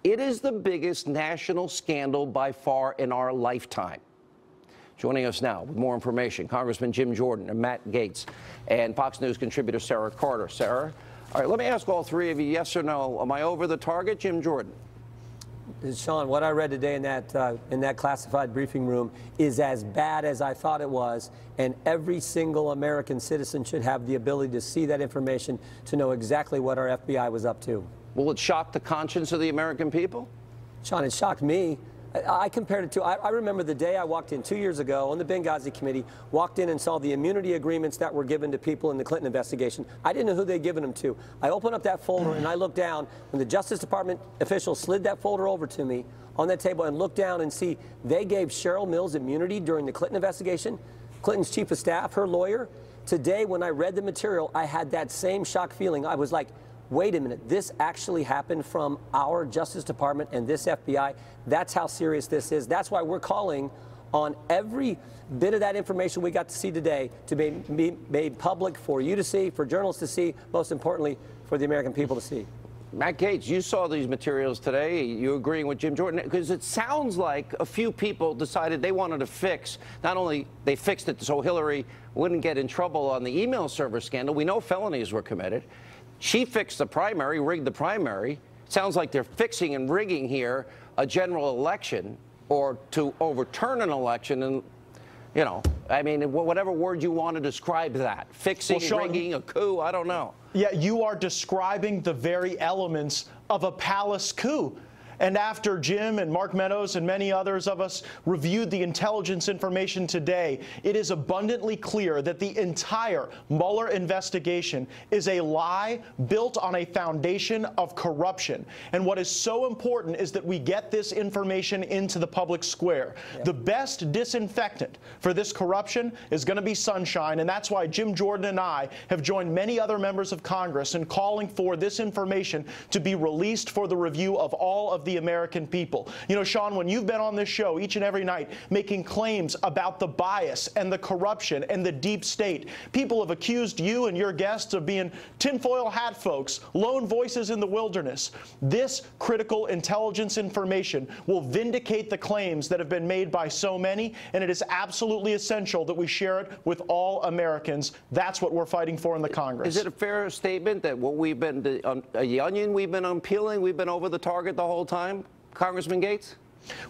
It is the biggest national scandal by far in our lifetime. Joining us now with more information, Congressman Jim Jordan and Matt Gaetz and Fox News contributor Sarah Carter. Sarah, all right, let me ask all three of you, yes or no, am I over the target? Jim Jordan. Sean, what I read today in that classified briefing room is as bad as I thought it was, and every single American citizen should have the ability to see that information to know exactly what our FBI was up to. Will it shock the conscience of the American people? Sean, it shocked me. I compared it to, I remember the day I walked in 2 years ago on the Benghazi committee, walked in and saw the immunity agreements that were given to people in the Clinton investigation. I didn't know who they'd given them to. I opened up that folder and I looked down when the Justice Department official slid that folder over to me on that table and looked down and see they gave Cheryl Mills immunity during the Clinton investigation, Clinton's chief of staff, her lawyer. Today, when I read the material, I had that same shock feeling. I was like, wait a minute, this actually happened from our Justice Department and this FBI. That's how serious this is. That's why we're calling on every bit of that information we got to see today to be made public for you to see, for journalists to see, most importantly, for the American people to see. Matt Gaetz, you saw these materials today. You agreeing with Jim Jordan? Because it sounds like a few people decided they wanted to fix, not only they fixed it so Hillary wouldn't get in trouble on the email server scandal. We know felonies were committed. She fixed the primary, rigged the primary. Sounds like they're fixing and rigging here a general election or to overturn an election. And, you know, I mean, whatever word you want to describe that. Fixing, well, Sean, rigging, a coup, I don't know. Yeah, you are describing the very elements of a palace coup. And after Jim and Mark Meadows and many others of us reviewed the intelligence information today, it is abundantly clear that the entire Mueller investigation is a lie built on a foundation of corruption. And what is so important is that we get this information into the public square. The best disinfectant for this corruption is going to be sunshine, and that's why Jim Jordan and I have joined many other members of Congress in calling for this information to be released for the review of all of the American people. You know, Sean, when you've been on this show each and every night making claims about the bias and the corruption and the deep state, people have accused you and your guests of being tinfoil hat folks, lone voices in the wilderness. This critical intelligence information will vindicate the claims that have been made by so many, and it is absolutely essential that we share it with all Americans. That's what we're fighting for in the Congress. Is it a fair statement that what we've been, the onion we've been unpeeling, we've been over the target the whole time? Congressman Gaetz?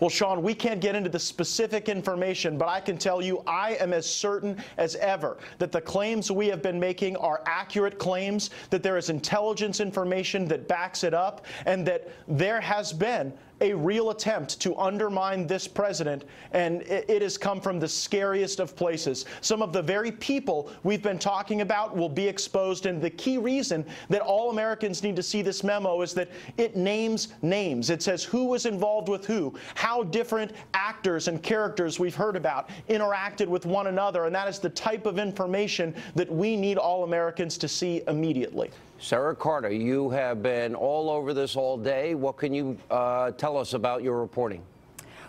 Well, Sean, we can't get into the specific information, but I can tell you I am as certain as ever that the claims we have been making are accurate claims, that there is intelligence information that backs it up, and that there has been a real attempt to undermine this president, and it has come from the scariest of places. Some of the very people we've been talking about will be exposed, and the key reason that all Americans need to see this memo is that it names names. It says who was involved with who, how different actors and characters we've heard about interacted with one another, and that is the type of information that we need all Americans to see immediately. Sarah Carter, you have been all over this all day. What can you tell us about your reporting?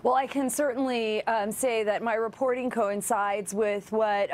Well, I can certainly say that my reporting coincides with what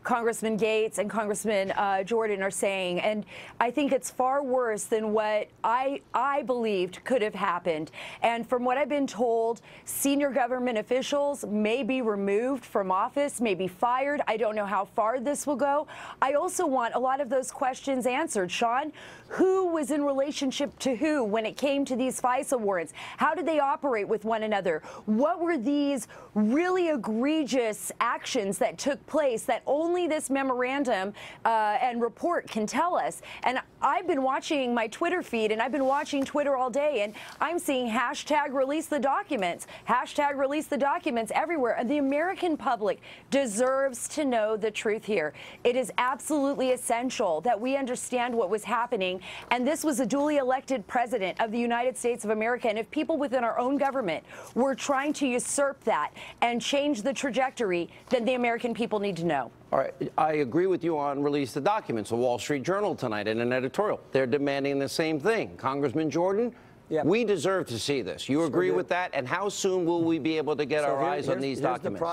Congressman Gaetz and Congressman Jordan are saying, and I think it's far worse than what I believed could have happened. And from what I've been told, senior government officials may be removed from office, may be fired. I don't know how far this will go. I also want a lot of those questions answered. Sean, who was in relationship to who when it came to these FISA warrants? How did they operate with one another? What were these really egregious actions that took place that only this memorandum and report can tell us? And I've been watching my Twitter feed, and I've been watching Twitter all day, and I'm seeing hashtag release the documents, hashtag release the documents everywhere. And the American public deserves to know the truth here. It is absolutely essential that we understand what was happening. And this was a duly elected president of the United States of America. And if people within our own government were trying to usurp that and change the trajectory, then the American people need to know. All right, I agree with you on release the documents. The Wall Street Journal tonight in an editorial, they're demanding the same thing. Congressman Jordan, Yeah. We deserve to see this. You agree do. with that? And how soon will we be able to get our eyes on these documents?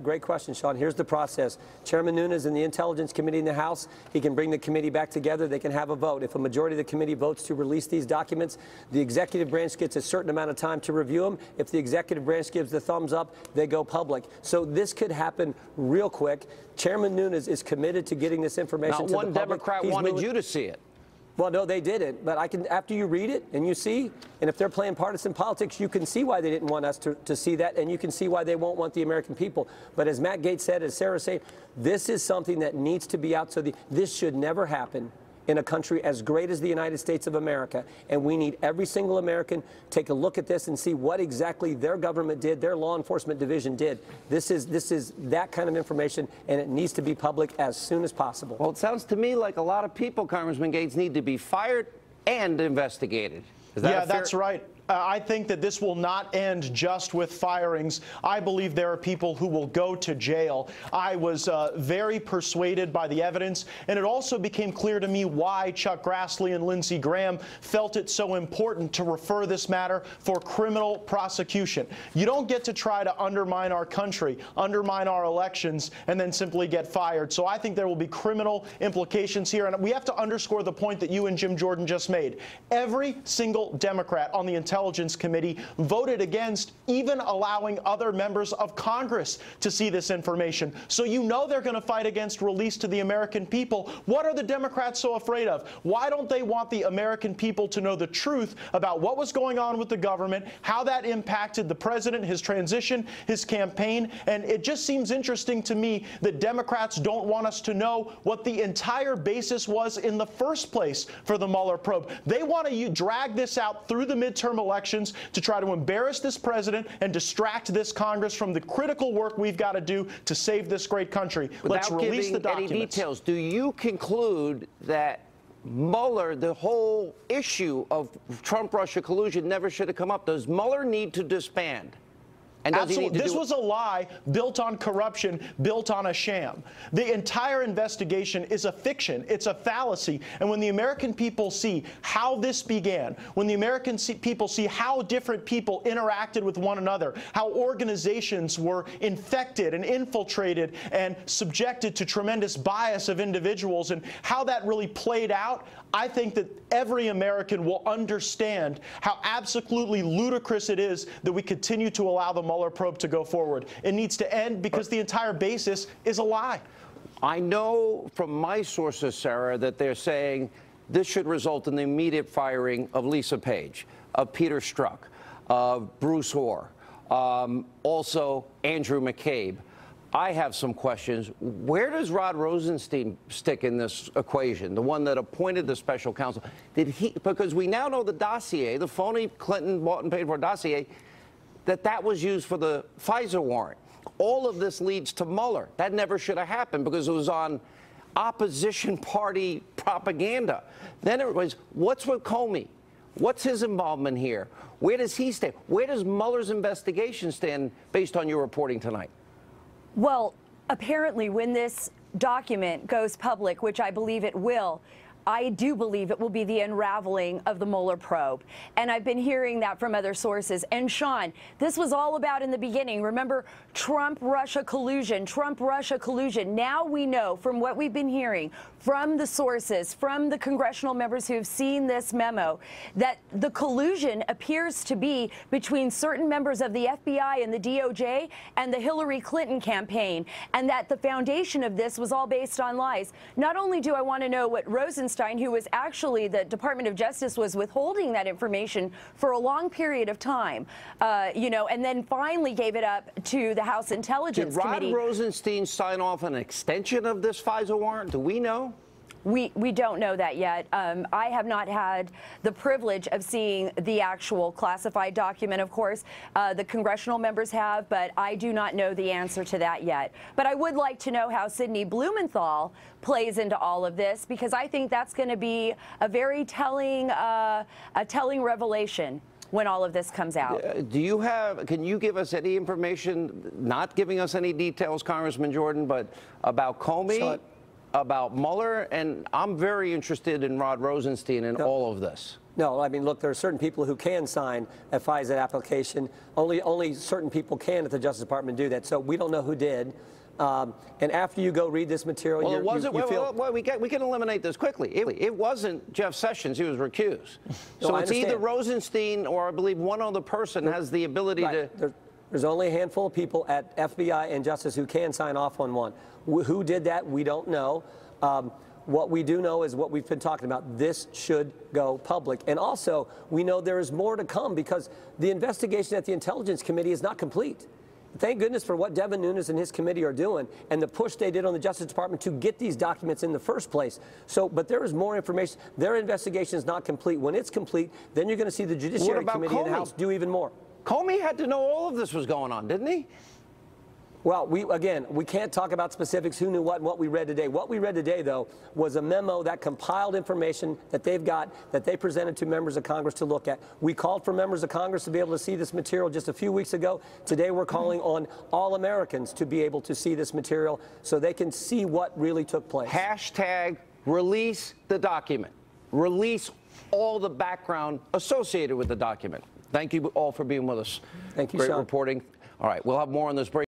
Great question, Sean. Here's the process. Chairman Nunes in the Intelligence Committee in the House, he can bring the committee back together. They can have a vote. If a majority of the committee votes to release these documents, the executive branch gets a certain amount of time to review them. If the executive branch gives the thumbs up, they go public. So this could happen real quick. Chairman Nunes is committed to getting this information to the public. Not one Democrat wanted you to see it. Well, no, they didn't. But after you read it and you see, and if they're playing partisan politics, you can see why they didn't want us to see that, and you can see why they won't want the American people. But as Matt Gaetz said, as Sarah said, this is something that needs to be out. So this should never happen in a country as great as the United States of America. And we need every single American take a look at this and see what exactly their government did, their law enforcement division did. This is that kind of information, and it needs to be public as soon as possible. Well, it sounds to me like a lot of people, Congressman Gaetz, need to be fired and investigated. Is that that's right. I think that this will not end just with firings. I believe there are people who will go to jail. I was very persuaded by the evidence, and it also became clear to me why Chuck Grassley and Lindsey Graham felt it so important to refer this matter for criminal prosecution. You don't get to try to undermine our country, undermine our elections, and then simply get fired. So I think there will be criminal implications here, and we have to underscore the point that you and Jim Jordan just made. Every single Democrat on the Intelligence Committee voted against even allowing other members of Congress to see this information. So you know they're going to fight against release to the American people. What are the Democrats so afraid of? Why don't they want the American people to know the truth about what was going on with the government, how that impacted the president, his transition, his campaign? And it just seems interesting to me that Democrats don't want us to know what the entire basis was in the first place for the Mueller probe. They want to drag this out through the midterm elections to try to embarrass this president and distract this Congress from the critical work we've got to do to save this great country. Let's release the documents. Any details, do you conclude that Mueller, the whole issue of Trump-Russia collusion, never should have come up? Does Mueller need to disband? And absolutely. This was a lie built on corruption, built on a sham. The entire investigation is a fiction. It's a fallacy. And when the American people see how this began, when the American people see how different people interacted with one another, how organizations were infected and infiltrated and subjected to tremendous bias of individuals, and how that really played out, I think that every American will understand how absolutely ludicrous it is that we continue to allow the Mueller probe to go forward. It needs to end because the entire basis is a lie. I know from my sources, Sarah, that they're saying this should result in the immediate firing of Lisa Page, of Peter Strzok, of Bruce Orr, also Andrew McCabe. I have some questions. Where does Rod Rosenstein stick in this equation, the one that appointed the special counsel? Did he, because we now know the dossier, the phony Clinton bought and paid for dossier, that was used for the FISA warrant. All of this leads to Mueller. That never should have happened because it was on opposition party propaganda. Then it was, what's with Comey? What's his involvement here? Where does he stand? Where does Mueller's investigation stand based on your reporting tonight? Well, apparently when this document goes public, which I believe it will, I do believe it will be the unraveling of the Mueller probe. And I've been hearing that from other sources. And Sean, this was all about in the beginning. Remember, Trump-Russia collusion, Trump-Russia collusion. Now we know from what we've been hearing from the sources, from the congressional members who have seen this memo, that the collusion appears to be between certain members of the FBI and the DOJ and the Hillary Clinton campaign, and that the foundation of this was all based on lies. Not only do I want to know what Rosenstein, who was actually the Department of Justice, was withholding that information for a long period of time, and then finally gave it up to the House Intelligence Committee. Did Rod Rosenstein sign off an extension of this FISA warrant? Do we know? We don't know that yet. I have not had the privilege of seeing the actual classified document, of course. The congressional members have, but I do not know the answer to that yet. But I would like to know how Sidney Blumenthal plays into all of this, because I think that's going to be a very telling revelation when all of this comes out. Can you give us any information, not giving us any details, Congressman Jordan, but about Comey, about Mueller? And I'm very interested in Rod Rosenstein and all of this. No, I mean, look, there are certain people who can sign a FISA application. Only certain people can at the Justice Department do that. So we don't know who did. And after you go read this material, well, it wasn't. We can eliminate this quickly. It wasn't Jeff Sessions. He was recused. No, So it's either Rosenstein or I believe one other person has the ability to. There's only a handful of people at FBI and Justice who can sign off on one. Who did that? We don't know. What we do know is what we've been talking about. This should go public. And also, we know there is more to come because the investigation at the Intelligence Committee is not complete. Thank goodness for what Devin Nunes and his committee are doing and the push they did on the Justice Department to get these documents in the first place. So, but there is more information. Their investigation is not complete. When it's complete, then you're going to see the Judiciary Committee in the House do even more. Comey had to know all of this was going on, didn't he? Well, we can't talk about specifics, who knew what, and what we read today. What we read today, though, was a memo that compiled information that they've got, that they presented to members of Congress to look at. We called for members of Congress to be able to see this material just a few weeks ago. Today, we're calling on all Americans to be able to see this material so they can see what really took place. Hashtag release the document. Release all the background associated with the document. Thank you all for being with us. Thank you, Great Sean. reporting. All right, we'll have more on this break.